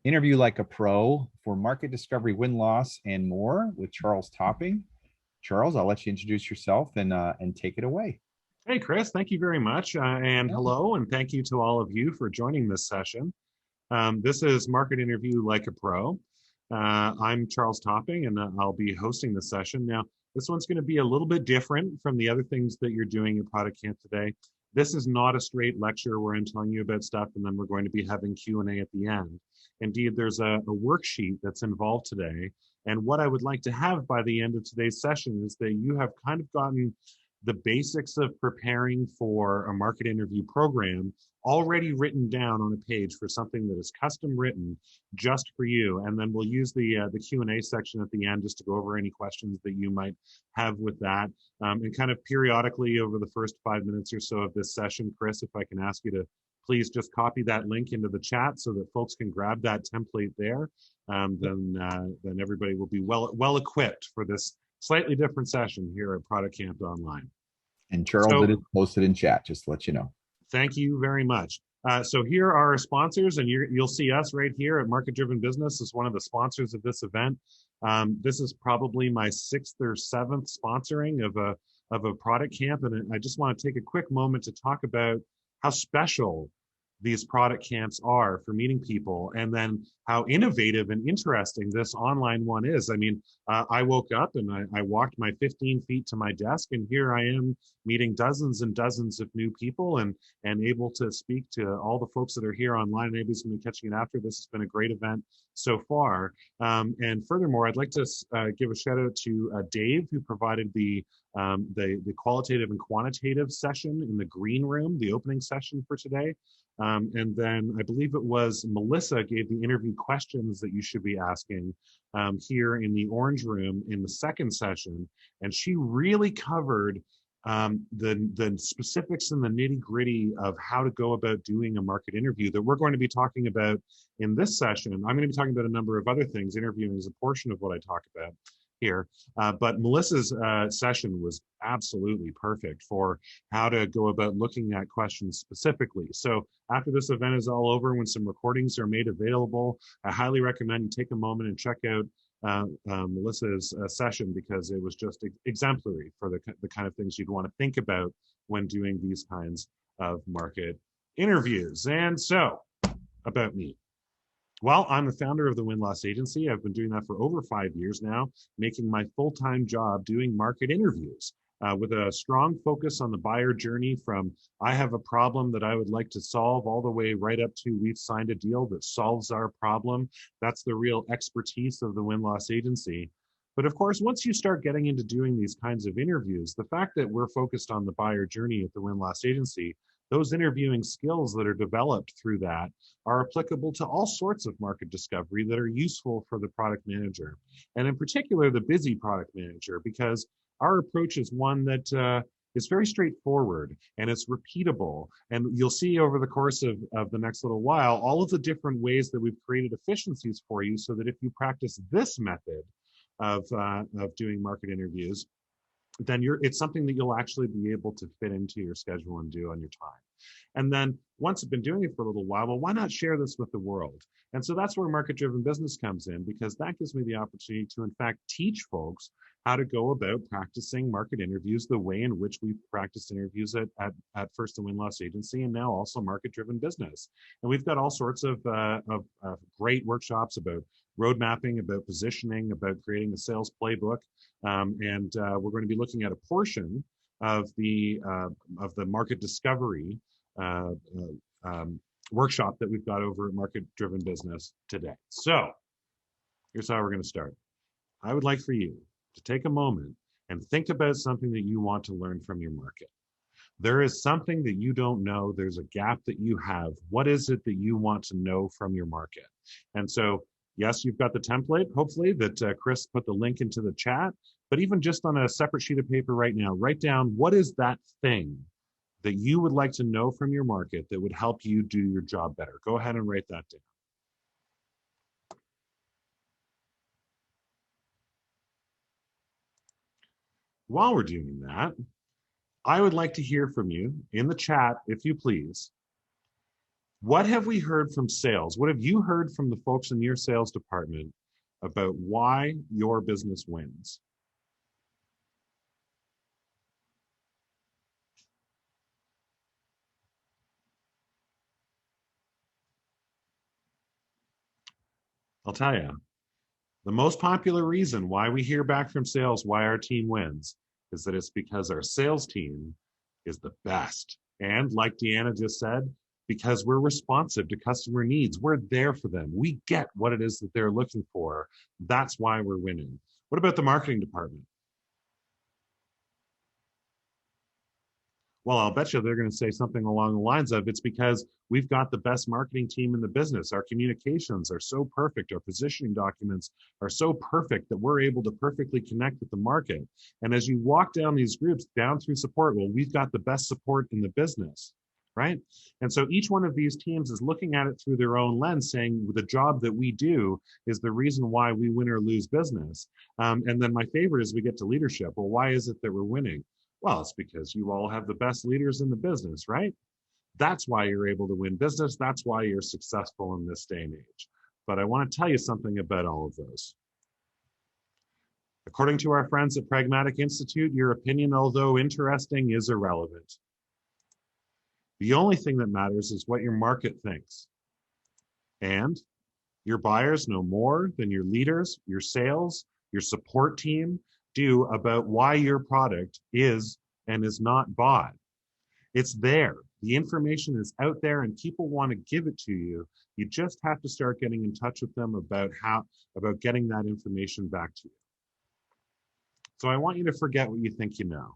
Interview Like a Pro for market discovery, win-loss, and more with Charles Topping. Charles, I'll let you introduce yourself and take it away. Hey, Chris, thank you very much. And Yeah. hello, and thank you to all of you for joining this session. This is Market Interview Like a Pro. I'm Charles Topping, and I'll be hosting this session. Now, this one's going to be a little bit different from the other things that you're doing at Product Camp today. This is not a straight lecture where I'm telling you about stuff, and then we're going to be having Q&A at the end. Indeed, there's a worksheet that's involved today. And what I would like to have by the end of today's session is that you have kind of gotten the basics of preparing for a market interview program already written down on a page for something that is custom written just for you. And then we'll use the Q&A section at the end just to go over any questions that you might have with that. And kind of periodically over the first 5 minutes or so of this session, Chris, if I can ask you to please just copy that link into the chat so that folks can grab that template there. Then everybody will be well equipped for this slightly different session here at Product Camp Online. And Charles, it is posted in chat, just to let you know. Thank you very much. So here are our sponsors, and you'll see us right here at Market Driven Business as one of the sponsors of this event. This is probably my 6th or 7th sponsoring of a product camp, and I just want to take a quick moment to talk about how special these product camps are for meeting people, and then how innovative and interesting this online one is. I mean, I woke up and I walked my 15 feet to my desk, and here I am meeting dozens and dozens of new people and able to speak to all the folks that are here online. Anybody's going to be catching it after. This has been a great event so far. And furthermore, I'd like to give a shout out to Dave, who provided the qualitative and quantitative session in the green room, the opening session for today. And then I believe it was Melissa gave the interview questions that you should be asking here in the orange room in the second session. And she really covered the specifics and the nitty gritty of how to go about doing a market interview that we're going to be talking about in this session. I'm going to be talking about a number of other things. Interviewing is a portion of what I talk about here. But Melissa's session was absolutely perfect for how to go about looking at questions specifically. So after this event is all over, when some recordings are made available, I highly recommend you take a moment and check out Melissa's session, because it was just exemplary for the kind of things you'd want to think about when doing these kinds of market interviews. And so, about me. Well, I'm the founder of the Win-Loss Agency. I've been doing that for over 5 years now, making my full-time job doing market interviews with a strong focus on the buyer journey from I have a problem that I would like to solve all the way right up to we've signed a deal that solves our problem. That's the real expertise of the Win-Loss Agency. But of course, once you start getting into doing these kinds of interviews, the fact that we're focused on the buyer journey at the Win-Loss Agency, those interviewing skills that are developed through that are applicable to all sorts of market discovery that are useful for the product manager. And in particular, the busy product manager, because our approach is one that is very straightforward and it's repeatable. And you'll see over the course of the next little while, all of the different ways that we've created efficiencies for you so that if you practice this method of doing market interviews, then it's something that you'll actually be able to fit into your schedule and do on your time. And then once you've been doing it for a little while, well, why not share this with the world? And so that's where market-driven business comes in, because that gives me the opportunity to, in fact, teach folks how to go about practicing market interviews the way in which we've practiced interviews at first the Win-Loss Agency, and now also market-driven business. And we've got all sorts of great workshops about road mapping, about positioning, about creating a sales playbook. And we're going to be looking at a portion of the market discovery workshop that we've got over at Market Driven Business today. So here's how we're going to start. I would like for you to take a moment and think about something that you want to learn from your market. There is something that you don't know. There's a gap that you have. What is it that you want to know from your market? And so, yes, you've got the template, hopefully, that Chris put the link into the chat. But even just on a separate sheet of paper right now, write down what is that thing that you would like to know from your market that would help you do your job better. Go ahead and write that down. While we're doing that, I would like to hear from you in the chat, if you please. What have we heard from sales? What have you heard from the folks in your sales department about why your business wins? I'll tell you, the most popular reason why we hear back from sales why our team wins is that it's because our sales team is the best. And like Deanna just said, because we're responsive to customer needs, we're there for them. We get what it is that they're looking for. That's why we're winning. What about the marketing department? Well, I'll bet you they're going to say something along the lines of it's because we've got the best marketing team in the business. Our communications are so perfect. Our positioning documents are so perfect that we're able to perfectly connect with the market. And as you walk down these groups, down through support, well, we've got the best support in the business, right? And so each one of these teams is looking at it through their own lens, saying the job that we do is the reason why we win or lose business. And then my favorite is we get to leadership. Well, why is it that we're winning? Well, it's because you all have the best leaders in the business, right? That's why you're able to win business. That's why you're successful in this day and age. But I want to tell you something about all of those. According to our friends at Pragmatic Institute, your opinion, although interesting, is irrelevant. The only thing that matters is what your market thinks. And your buyers know more than your leaders, your sales, your support team do about why your product is and is not bought. It's there. The information is out there and people want to give it to you. You just have to start getting in touch with them about getting that information back to you. So I want you to forget what you think you know.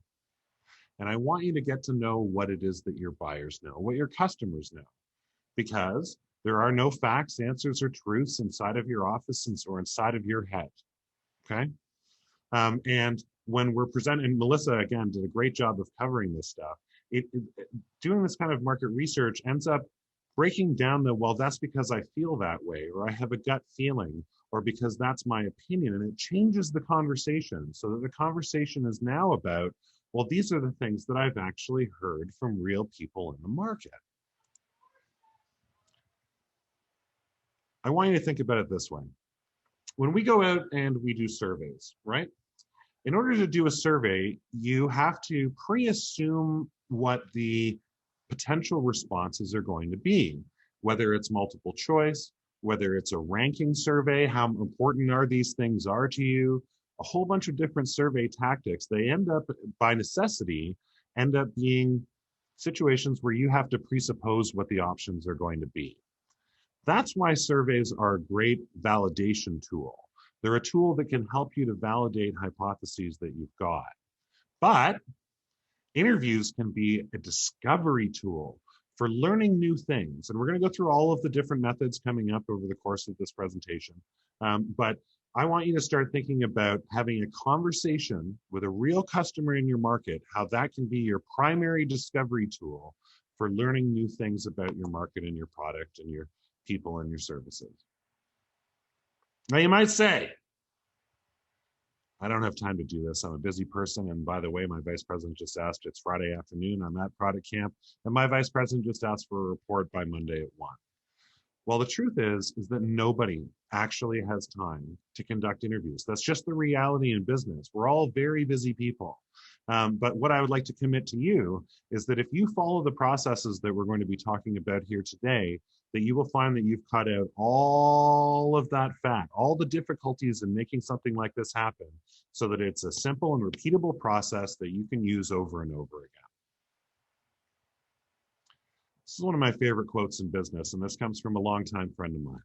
And I want you to get to know what it is that your buyers know, what your customers know, because there are no facts, answers, or truths inside of your office or inside of your head. Okay. And when we're presenting, Melissa, again, did a great job of covering this stuff. Doing this kind of market research ends up breaking down well, that's because I feel that way, or I have a gut feeling, or because that's my opinion. And it changes the conversation so that the conversation is now about, well, these are the things that I've actually heard from real people in the market. I want you to think about it this way. When we go out and we do surveys, right? In order to do a survey, you have to pre-assume what the potential responses are going to be, whether it's multiple choice, whether it's a ranking survey, how important are these things are to you, a whole bunch of different survey tactics. They end up, by necessity, end up being situations where you have to presuppose what the options are going to be. That's why surveys are a great validation tool. They're a tool that can help you to validate hypotheses that you've got. But interviews can be a discovery tool for learning new things. And we're going to go through all of the different methods coming up over the course of this presentation. But I want you to start thinking about having a conversation with a real customer in your market, how that can be your primary discovery tool for learning new things about your market and your product and your people and your services. Now you might say, I don't have time to do this. I'm a busy person. And by the way, my vice president just asked, it's Friday afternoon. I'm at product camp. And my vice president just asked for a report by Monday at 1. Well, the truth is that nobody actually has time to conduct interviews. That's just the reality in business. We're all very busy people. But what I would like to commit to you is that if you follow the processes that we're going to be talking about here today, that you will find that you've cut out all of that fat, all the difficulties in making something like this happen, so that it's a simple and repeatable process that you can use over and over again. This is one of my favorite quotes in business, and this comes from a longtime friend of mine.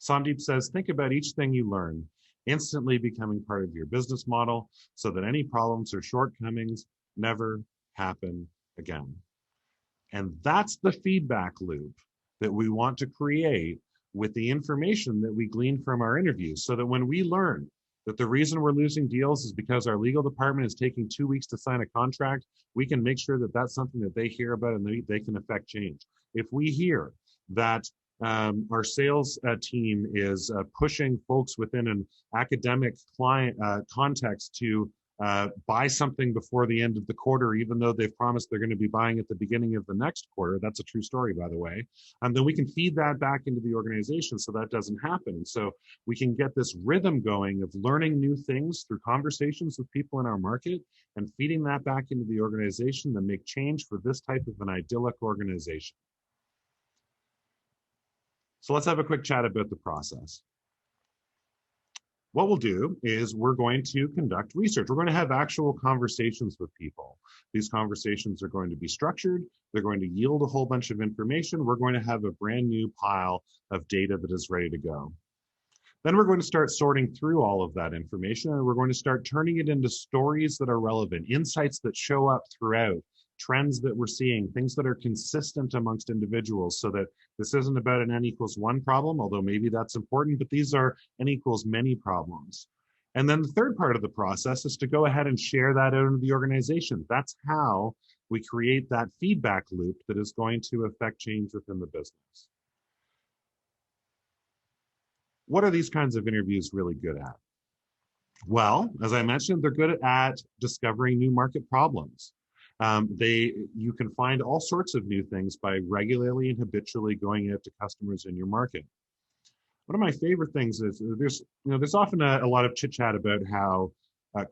Sandeep says, think about each thing you learn instantly becoming part of your business model so that any problems or shortcomings never happen again. And that's the feedback loop that we want to create with the information that we glean from our interviews, so that when we learn that the reason we're losing deals is because our legal department is taking 2 weeks to sign a contract, we can make sure that that's something that they hear about and they can affect change. If we hear that our sales team is pushing folks within an academic client context to buy something before the end of the quarter, even though they've promised they're going to be buying at the beginning of the next quarter. That's a true story, by the way. And then we can feed that back into the organization so that doesn't happen. And so we can get this rhythm going of learning new things through conversations with people in our market and feeding that back into the organization that make change for this type of an idyllic organization. So let's have a quick chat about the process. What we'll do is we're going to conduct research. We're going to have actual conversations with people. These conversations are going to be structured. They're going to yield a whole bunch of information. We're going to have a brand new pile of data that is ready to go. Then we're going to start sorting through all of that information, and we're going to start turning it into stories that are relevant, insights that show up throughout, trends that we're seeing, things that are consistent amongst individuals, so that this isn't about an n=1 problem, although maybe that's important, but these are n=many problems. And then the third part of the process is to go ahead and share that out into the organization. That's how we create that feedback loop that is going to affect change within the business. What are these kinds of interviews really good at? Well, as I mentioned, they're good at discovering new market problems. You can find all sorts of new things by regularly and habitually going out to customers in your market. One of my favorite things is there's often a lot of chit chat about how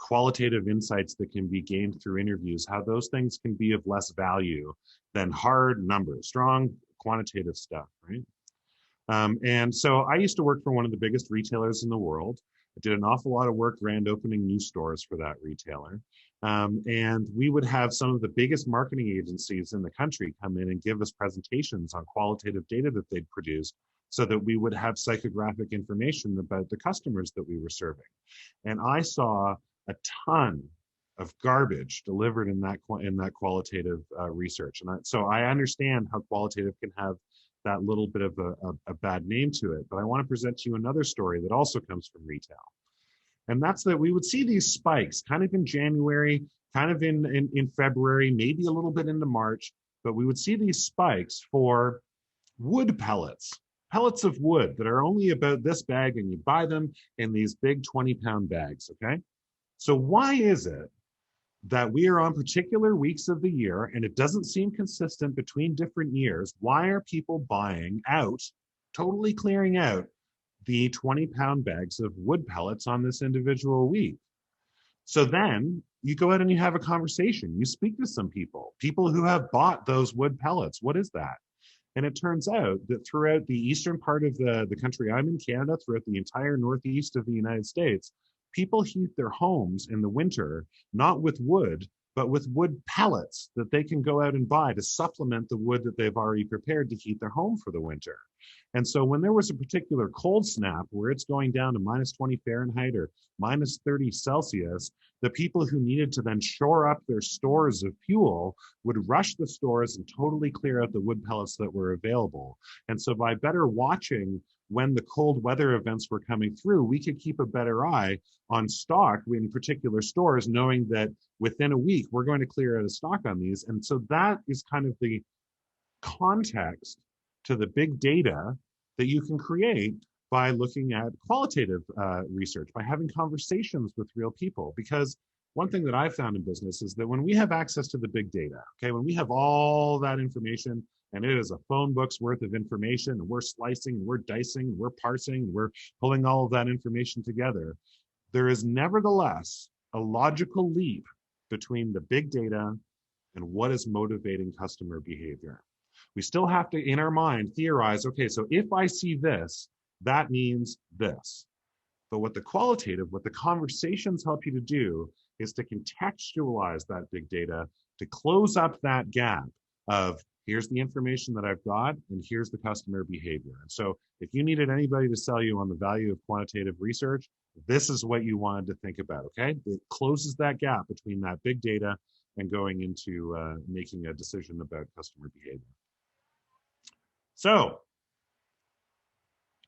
qualitative insights that can be gained through interviews, how those things can be of less value than hard numbers, strong quantitative stuff, right? And so I used to work for one of the biggest retailers in the world. I did an awful lot of work grand opening new stores for that retailer. And we would have some of the biggest marketing agencies in the country come in and give us presentations on qualitative data that they'd produced so that we would have psychographic information about the customers that we were serving. And I saw a ton of garbage delivered in that qualitative research. And so I understand how qualitative can have that little bit of a bad name to it. But I want to present to you another story that also comes from retail. And that's that we would see these spikes kind of in January, kind of in February, maybe a little bit into March, but we would see these spikes for wood pellets of wood that are only about this bag, and you buy them in these big 20-pound bags, okay? So why is it that we are on particular weeks of the year, and it doesn't seem consistent between different years? Why are people buying out, totally clearing out the 20-pound bags of wood pellets on this individual week? So then you go out and you have a conversation. You speak to some people who have bought those wood pellets. What is that? And it turns out that throughout the eastern part of the country I'm in, Canada, throughout the entire northeast of the United States, people heat their homes in the winter, not with wood, but with wood pellets that they can go out and buy to supplement the wood that they've already prepared to heat their home for the winter. And so when there was a particular cold snap where it's going down to -20 Fahrenheit or -30 Celsius, the people who needed to then shore up their stores of fuel would rush the stores and totally clear out the wood pellets that were available. And so by better watching when the cold weather events were coming through, we could keep a better eye on stock in particular stores, knowing that within a week, we're going to clear out of stock on these. And so that is kind of the context to the big data that you can create by looking at qualitative research, by having conversations with real people. Because one thing that I've found in business is that when we have access to the big data, okay, when we have all that information, and it is a phone book's worth of information, and we're slicing, and we're dicing, and we're parsing, and we're pulling all of that information together, there is nevertheless a logical leap between the big data and what is motivating customer behavior. We still have to, in our mind, theorize, okay, so if I see this, that means this. But what the conversations help you to do is to contextualize that big data, to close up that gap of here's the information that I've got, and here's the customer behavior. And so if you needed anybody to sell you on the value of quantitative research, this is what you wanted to think about, okay? It closes that gap between that big data and going into making a decision about customer behavior. So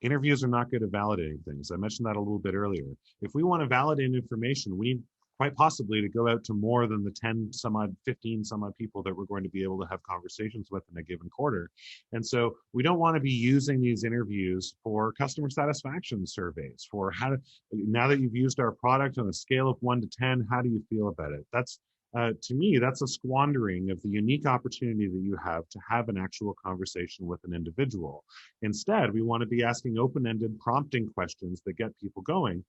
interviews are not good at validating things. I mentioned that a little bit earlier. If we want to validate information, we need quite possibly to go out to more than the 10 some odd, 15 some odd people that we're going to be able to have conversations with in a given quarter. And so we don't want to be using these interviews for customer satisfaction surveys, for how to, now that you've used our product on a scale of 1 to 10, how do you feel about it? That's, to me, that's a squandering of the unique opportunity that you have to have an actual conversation with an individual. Instead, we want to be asking open-ended prompting questions that get people going,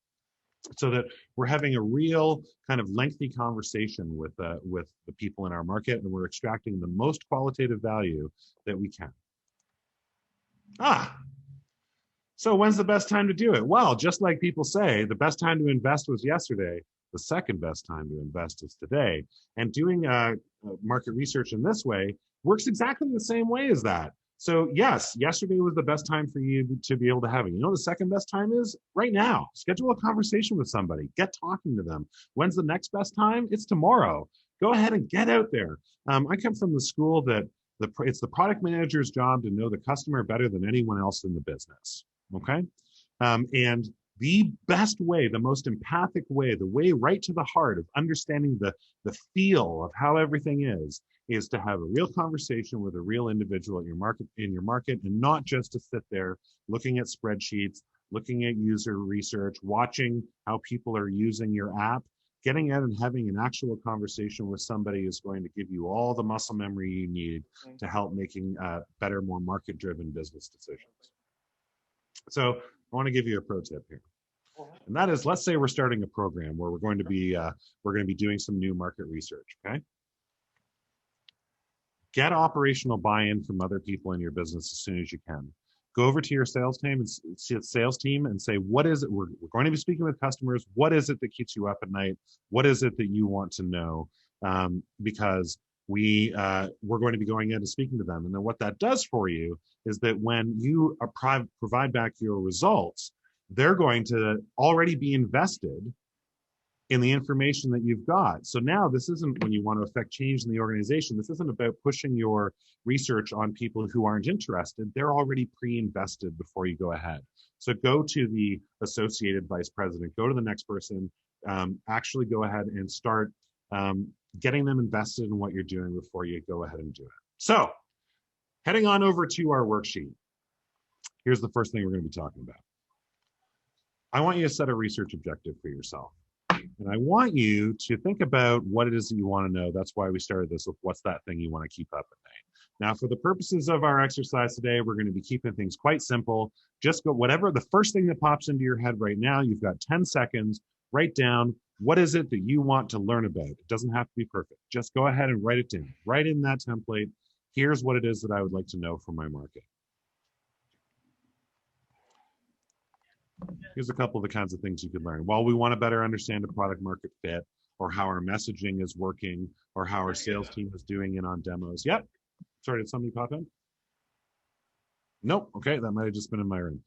so that we're having a real kind of lengthy conversation with the people in our market, and we're extracting the most qualitative value that we can. So when's the best time to do it? Well, just like people say, the best time to invest was yesterday. The second best time to invest is today. And doing market research in this way works exactly the same way as that. So yes, yesterday was the best time for you to be able to have it. You know, the second best time is right now. Schedule a conversation with somebody. Get talking to them. When's the next best time? It's tomorrow. Go ahead and get out there. I come from the school that it's the product manager's job to know the customer better than anyone else in the business. Okay? And the best way, the most empathic way, the way right to the heart of understanding the feel of how everything is to have a real conversation with a real individual in your market, and not just to sit there looking at spreadsheets, looking at user research, watching how people are using your app. Getting out and having an actual conversation with somebody is going to give you all the muscle memory you need to help making better, more market-driven business decisions. So I want to give you a pro tip here. And that is, let's say we're starting a program where we're going to be doing some new market research, okay? Get operational buy-in from other people in your business as soon as you can. Go over to your sales team and say, what is it? We're going to be speaking with customers. What is it that keeps you up at night? What is it that you want to know? Because we're going to be going in and speaking to them. And then what that does for you is that when you provide back your results, they're going to already be invested in the information that you've got. So now this isn't, when you want to affect change in the organization, this isn't about pushing your research on people who aren't interested. They're already pre-invested before you go ahead. So go to the associated vice president, go to the next person, actually go ahead and start getting them invested in what you're doing before you go ahead and do it. So heading on over to our worksheet. Here's the first thing we're going to be talking about. I want you to set a research objective for yourself. And I want you to think about what it is that you want to know. That's why we started this with what's that thing you want to keep up at night. Now, for the purposes of our exercise today, we're going to be keeping things quite simple. Just go whatever the first thing that pops into your head right now. You've got 10 seconds. Write down, what is it that you want to learn about? It doesn't have to be perfect. Just go ahead and write it down. Write in that template. Here's what it is that I would like to know from my market. Here's a couple of the kinds of things you could learn. Well, we want to better understand the product market fit, or how our messaging is working, or how our sales team is doing it on demos. Yep. Sorry, did somebody pop in? Nope. Okay, that might have just been in my room.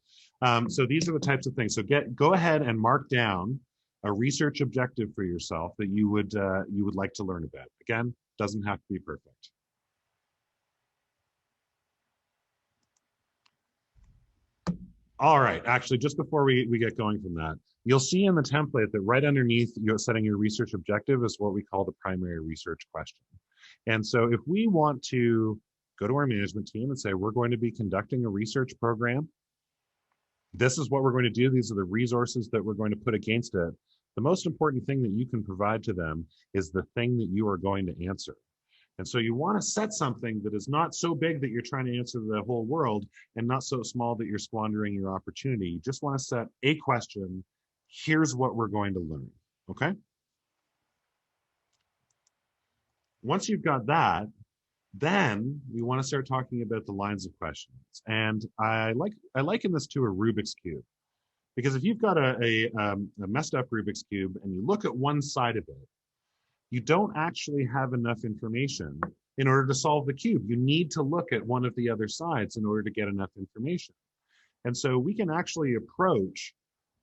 So these are the types of things. So go ahead and mark down a research objective for yourself that you would like to learn about. Again, doesn't have to be perfect. All right, actually, just before we get going from that, you'll see in the template that right underneath you're setting your research objective is what we call the primary research question. And so if we want to go to our management team and say, we're going to be conducting a research program, this is what we're going to do, these are the resources that we're going to put against it. The most important thing that you can provide to them is the thing that you are going to answer. And so you want to set something that is not so big that you're trying to answer the whole world, and not so small that you're squandering your opportunity. You just want to set a question. Here's what we're going to learn. Okay? Once you've got that, then we want to start talking about the lines of questions. And I liken this to a Rubik's Cube. Because if you've got a messed up Rubik's Cube and you look at one side of it, you don't actually have enough information in order to solve the cube. You need to look at one of the other sides in order to get enough information. And so we can actually approach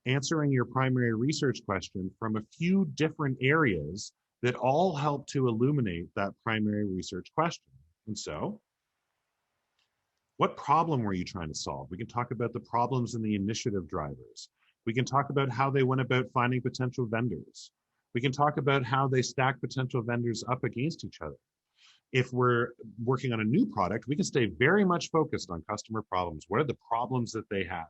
answering your primary research question from a few different areas that all help to illuminate that primary research question. And so, what problem were you trying to solve? We can talk about the problems and the initiative drivers. We can talk about how they went about finding potential vendors. We can talk about how they stack potential vendors up against each other. If we're working on a new product, we can stay very much focused on customer problems. What are the problems that they have?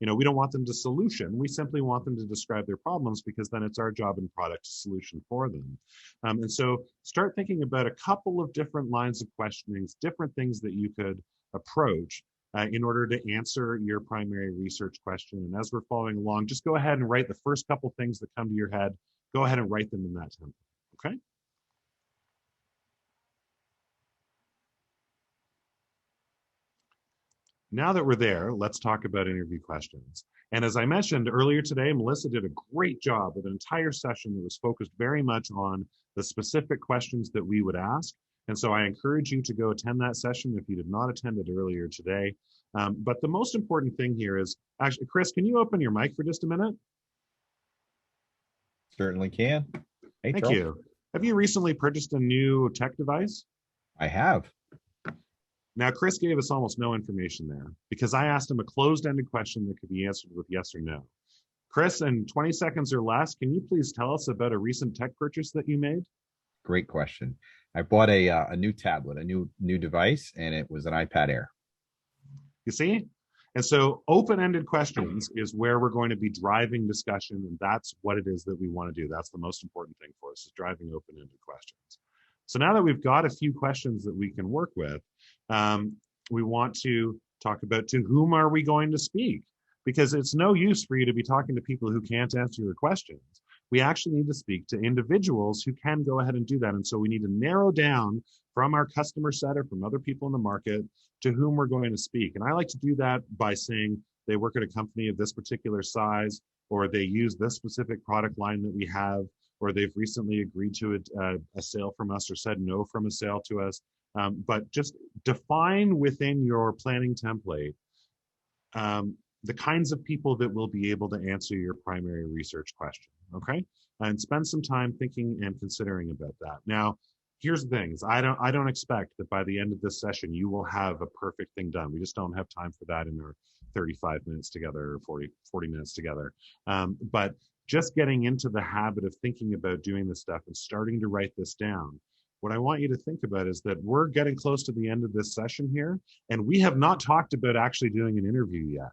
We don't want them to solution. We simply want them to describe their problems, because then it's our job in product to solution for them. And so start thinking about a couple of different lines of questionings, different things that you could approach in order to answer your primary research question. And as we're following along, just go ahead and write the first couple things that come to your head. Go ahead and write them in that template, okay? Now that we're there, let's talk about interview questions. And as I mentioned earlier today, Melissa did a great job with an entire session that was focused very much on the specific questions that we would ask. And so I encourage you to go attend that session if you did not attend it earlier today. But the most important thing here is, actually, Chris, can you open your mic for just a minute? Certainly can. Hey, Thank Charles. you. Have you recently purchased a new tech device? I have. Now, Chris gave us almost no information there because I asked him a closed-ended question that could be answered with yes or no. Chris, in 20 seconds or less, can you please tell us about a recent tech purchase that you made? Great question. I bought a new tablet, a new device, and it was an iPad Air. You see? And so open-ended questions is where we're going to be driving discussion, and that's what it is that we want to do. That's the most important thing for us, is driving open-ended questions. So now that we've got a few questions that we can work with, we want to talk about, to whom are we going to speak? Because it's no use for you to be talking to people who can't answer your questions. We actually need to speak to individuals who can go ahead and do that. And so we need to narrow down from our customer set or from other people in the market to whom we're going to speak. And I like to do that by saying they work at a company of this particular size, or they use this specific product line that we have, or they've recently agreed to a sale from us or said no from a sale to us. But just define within your planning template the kinds of people that will be able to answer your primary research question, okay? And spend some time thinking and considering about that. Now, here's the thing, I don't expect that by the end of this session, you will have a perfect thing done. We just don't have time for that in our 35 minutes together or 40 minutes together. But just getting into the habit of thinking about doing this stuff and starting to write this down, what I want you to think about is that we're getting close to the end of this session here, and we have not talked about actually doing an interview yet.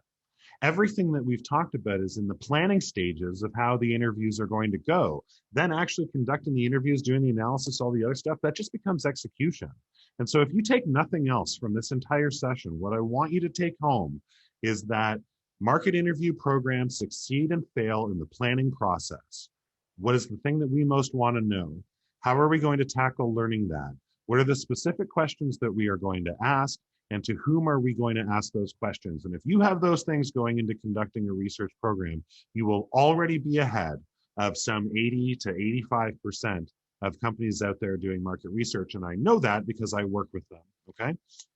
Everything that we've talked about is in the planning stages of how the interviews are going to go. Then actually conducting the interviews, doing the analysis, all the other stuff, that just becomes execution. And so if you take nothing else from this entire session, what I want you to take home is that market interview programs succeed and fail in the planning process. What is the thing that we most want to know? How are we going to tackle learning that? What are the specific questions that we are going to ask? And to whom are we going to ask those questions? And if you have those things going into conducting a research program, you will already be ahead of some 80 to 85% of companies out there doing market research. And I know that because I work with them, okay?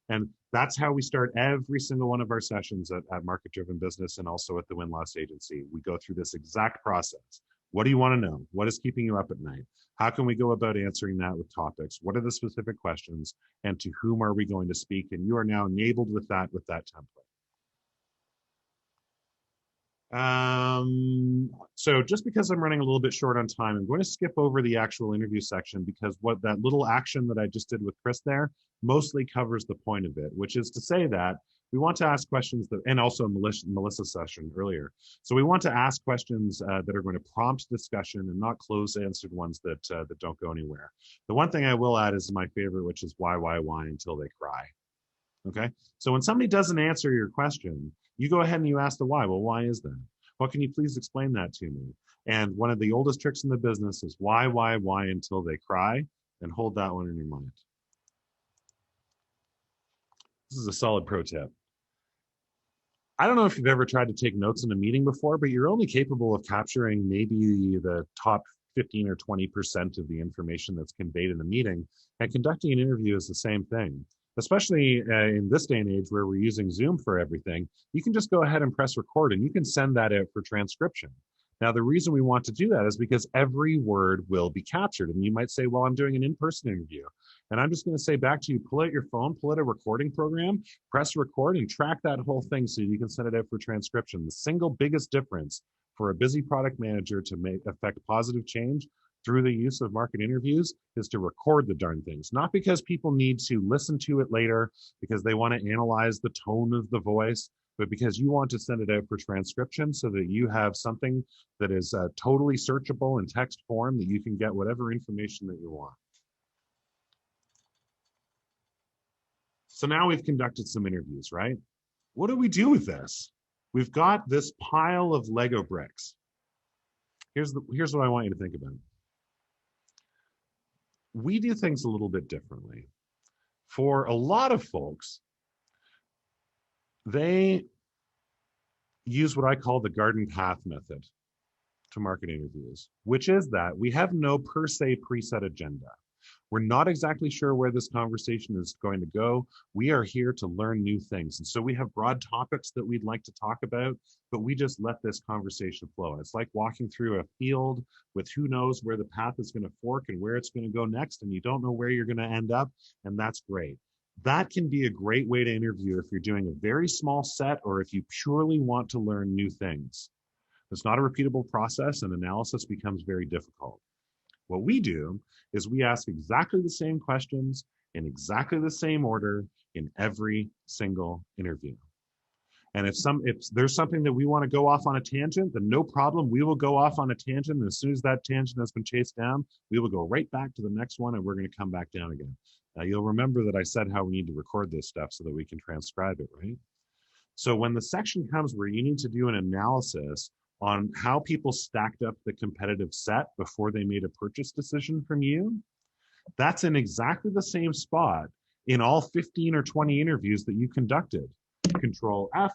And that's how we start every single one of our sessions at Market Driven Business and also at the Win-Loss Agency. We go through this exact process. What do you want to know? What is keeping you up at night? How can we go about answering that with topics? What are the specific questions? And to whom are we going to speak? And you are now enabled with that template. So just because I'm running a little bit short on time, I'm going to skip over the actual interview section because what that little action that I just did with Chris there mostly covers the point of it, which is to say that we want to ask questions that, and also Melissa's session earlier. So we want to ask questions that are going to prompt discussion and not closed-answered ones that don't go anywhere. The one thing I will add is my favorite, which is why until they cry. Okay. So when somebody doesn't answer your question, you go ahead and you ask the why. Well, why is that? Well, can you please explain that to me? And one of the oldest tricks in the business is why until they cry, and hold that one in your mind. This is a solid pro tip. I don't know if you've ever tried to take notes in a meeting before, but you're only capable of capturing maybe the top 15 or 20% of the information that's conveyed in the meeting. And conducting an interview is the same thing. Especially in this day and age where we're using Zoom for everything, you can just go ahead and press record and you can send that out for transcription. Now, the reason we want to do that is because every word will be captured. And you might say, well, I'm doing an in-person interview. And I'm just going to say back to you, pull out your phone, pull out a recording program, press record and track that whole thing so you can send it out for transcription. The single biggest difference for a busy product manager to affect positive change through the use of market interviews is to record the darn things, not because people need to listen to it later, because they want to analyze the tone of the voice, but because you want to send it out for transcription so that you have something that is totally searchable in text form, that you can get whatever information that you want. So now we've conducted some interviews, right? What do we do with this? We've got this pile of Lego bricks. Here's what I want you to think about. We do things a little bit differently. For a lot of folks, they use what I call the garden path method to market interviews, which is that we have no per se preset agenda. We're not exactly sure where this conversation is going to go. We are here to learn new things. And so we have broad topics that we'd like to talk about, but we just let this conversation flow. It's like walking through a field with who knows where the path is going to fork and where it's going to go next, and you don't know where you're going to end up, and that's great. That can be a great way to interview if you're doing a very small set or if you purely want to learn new things. It's not a repeatable process, and analysis becomes very difficult. What we do is we ask exactly the same questions in exactly the same order in every single interview. And if there's something that we want to go off on a tangent, then no problem. We will go off on a tangent. And as soon as that tangent has been chased down, we will go right back to the next one, and we're going to come back down again. You'll remember that I said how we need to record this stuff so that we can transcribe it, right? So when the section comes where you need to do an analysis on how people stacked up the competitive set before they made a purchase decision from you, that's in exactly the same spot in all 15 or 20 interviews that you conducted. Control F,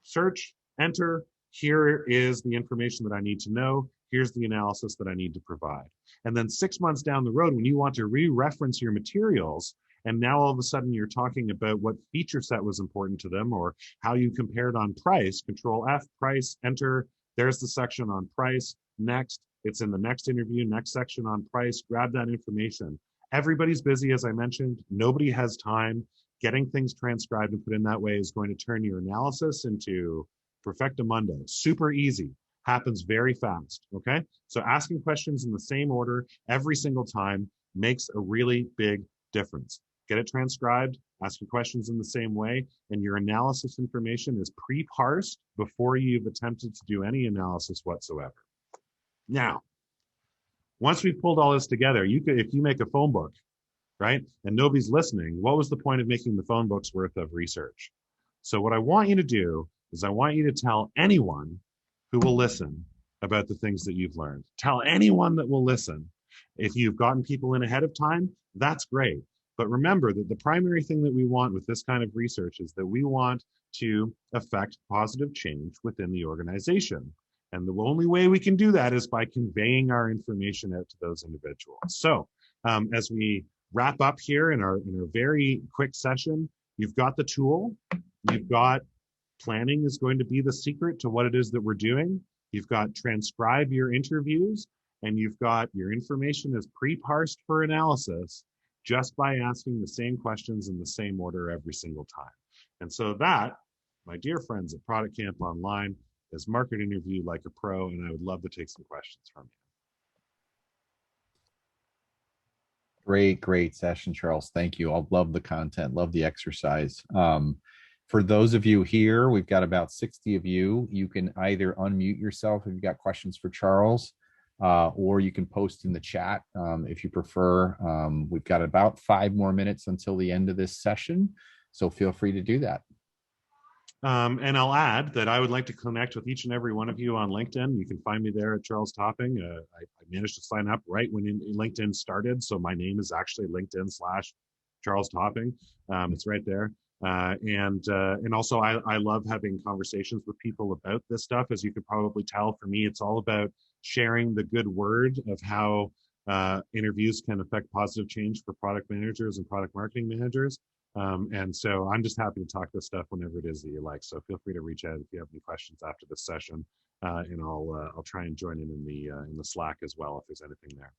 search, enter. Here is the information that I need to know. Here's the analysis that I need to provide. And then 6 months down the road, when you want to re-reference your materials, and now all of a sudden you're talking about what feature set was important to them or how you compared on price, Control F, price, enter. There's the section on price. Next, it's in the next interview, next section on price. Grab that information. Everybody's busy, as I mentioned. Nobody has time. Getting things transcribed and put in that way is going to turn your analysis into perfectamundo. Super easy. Happens very fast, okay? So asking questions in the same order every single time makes a really big difference. Get it transcribed, ask your questions in the same way, and your analysis information is pre-parsed before you've attempted to do any analysis whatsoever. Now, once we've pulled all this together, if you make a phone book, right, and nobody's listening, what was the point of making the phone book's worth of research? So what I want you to do is I want you to tell anyone who will listen about the things that you've learned. Tell anyone that will listen. If you've gotten people in ahead of time, that's great. But remember that the primary thing that we want with this kind of research is that we want to affect positive change within the organization. And the only way we can do that is by conveying our information out to those individuals. So as we wrap up here in our very quick session, you've got the tool, you've got planning is going to be the secret to what it is that we're doing. You've got transcribe your interviews, and you've got your information is pre-parsed for analysis just by asking the same questions in the same order every single time. And so that, my dear friends at Product Camp Online, is Market Interview Like a Pro, and I would love to take some questions from you. Great session, Charles. Thank you. I love the content, love the exercise. For those of you here, we've got about 60 of you. You can either unmute yourself if you've got questions for Charles, or you can post in the chat if you prefer. We've got about 5 more minutes until the end of this session, so feel free to do that. And I'll add that I would like to connect with each and every one of you on LinkedIn. You can find me there at Charles Topping. I managed to sign up right when LinkedIn started, so my name is actually LinkedIn/Charles Topping. It's right there. And also I love having conversations with people about this stuff. As you could probably tell, for me, it's all about sharing the good word of how interviews can affect positive change for product managers and product marketing managers. And so I'm just happy to talk this stuff whenever it is that you like. So feel free to reach out if you have any questions after this session, and I'll try and join in the Slack as well if there's anything there.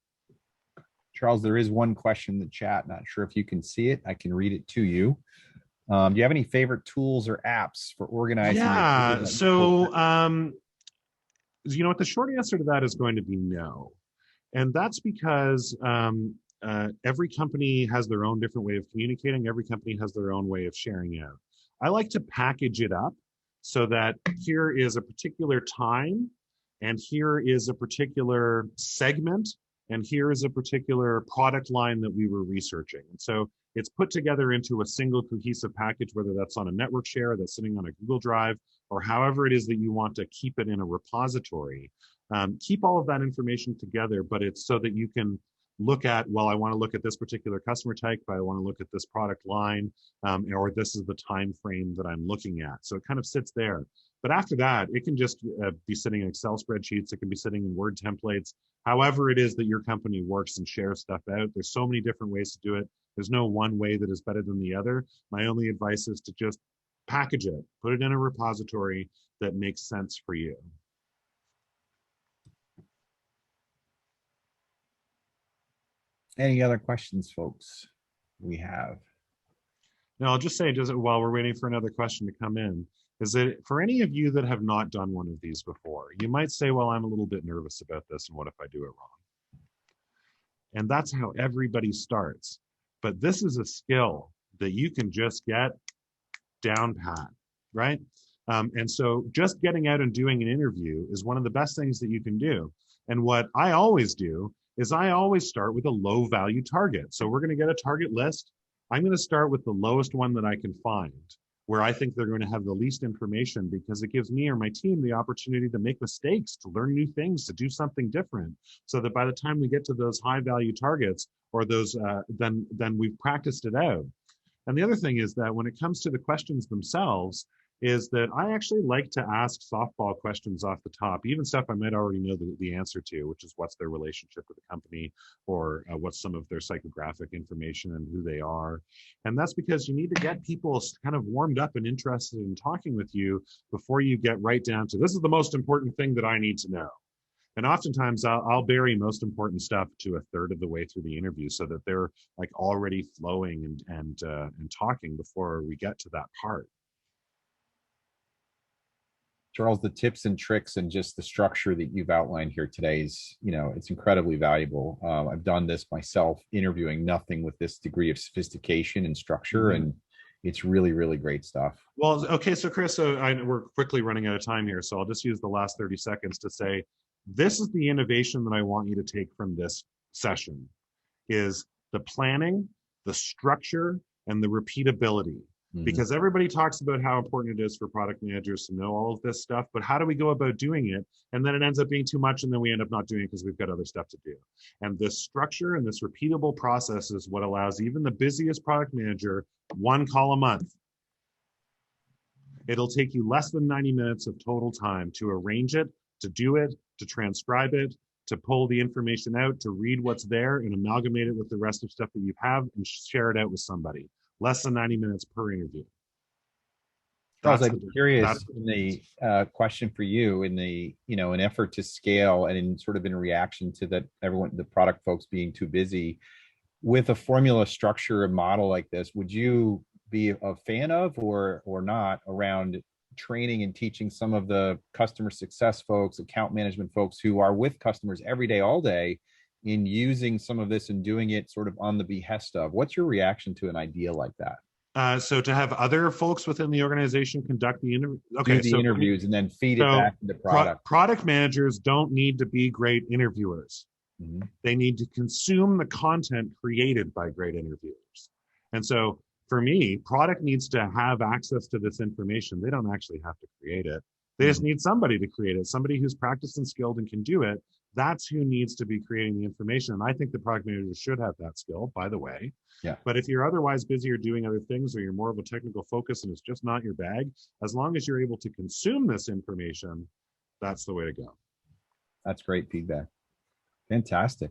Charles, there is one question in the chat. Not sure if you can see it. I can read it to you. Do you have any favorite tools or apps for organizing? Yeah. So, you know what? The short answer to that is going to be no. And that's because every company has their own different way of communicating. Every company has their own way of sharing out. I like to package it up so that here is a particular time, and here is a particular segment, and here is a particular product line that we were researching. And so it's put together into a single cohesive package, whether that's on a network share, that's sitting on a Google Drive, or however it is that you want to keep it in a repository. Keep all of that information together, but it's so that you can look at, well, I want to look at this particular customer type, but I want to look at this product line, or this is the time frame that I'm looking at. So it kind of sits there. But after that, it can just be sitting in Excel spreadsheets. It can be sitting in Word templates, however it is that your company works and shares stuff out. There's so many different ways to do it. There's no one way that is better than the other. My only advice is to just package it, put it in a repository that makes sense for you. Any other questions, folks? We have. Now, I'll just say, while we're waiting for another question to come in, is that for any of you that have not done one of these before, you might say, well, I'm a little bit nervous about this, and what if I do it wrong? And that's how everybody starts. But this is a skill that you can just get down pat, right? And so just getting out and doing an interview is one of the best things that you can do. And what I always do is I always start with a low value target. So we're going to get a target list. I'm going to start with the lowest one that I can find, where I think they're going to have the least information, because it gives me or my team the opportunity to make mistakes, to learn new things, to do something different, so that by the time we get to those high value targets, or those, then we've practiced it out. And the other thing is that when it comes to the questions themselves, is that I actually like to ask softball questions off the top, even stuff I might already know the answer to, which is what's their relationship with the company, or what's some of their psychographic information and who they are. And that's because you need to get people kind of warmed up and interested in talking with you before you get right down to, this is the most important thing that I need to know. And oftentimes I'll bury most important stuff to a third of the way through the interview, so that they're like already flowing and talking before we get to that part. Charles, the tips and tricks and just the structure that you've outlined here today is, it's incredibly valuable. I've done this myself, interviewing nothing with this degree of sophistication and structure, and it's really, really great stuff. Well, okay, so Chris, we're quickly running out of time here, so I'll just use the last 30 seconds to say, this is the innovation that I want you to take from this session, is the planning, the structure, and the repeatability. Because everybody talks about how important it is for product managers to know all of this stuff, but how do we go about doing it? And then it ends up being too much, and then we end up not doing it because we've got other stuff to do. And this structure and this repeatable process is what allows even the busiest product manager one call a month. It'll take you less than 90 minutes of total time to arrange it, to do it, to transcribe it, to pull the information out, to read what's there and amalgamate it with the rest of stuff that you have and share it out with somebody. Less than 90 minutes per interview. Charles, I'm curious, in the question for you, in the, an effort to scale and in sort of in reaction to that, the product folks being too busy, with a formula structure, a model like this, would you be a fan of or not around training and teaching some of the customer success folks, account management folks who are with customers every day, all day, in using some of this and doing it sort of on the behest of? What's your reaction to an idea like that? So to have other folks within the organization conduct the interview, interviews and then feed it back into product. Product managers don't need to be great interviewers. They need to consume the content created by great interviewers. And so for me, product needs to have access to this information. They don't actually have to create it. They just need somebody to create it, somebody who's practiced and skilled and can do it. That's who needs to be creating the information. And I think the product managers should have that skill, by the way. Yeah. But if you're otherwise busy or doing other things, or you're more of a technical focus and it's just not your bag, as long as you're able to consume this information, that's the way to go. That's great feedback. Fantastic.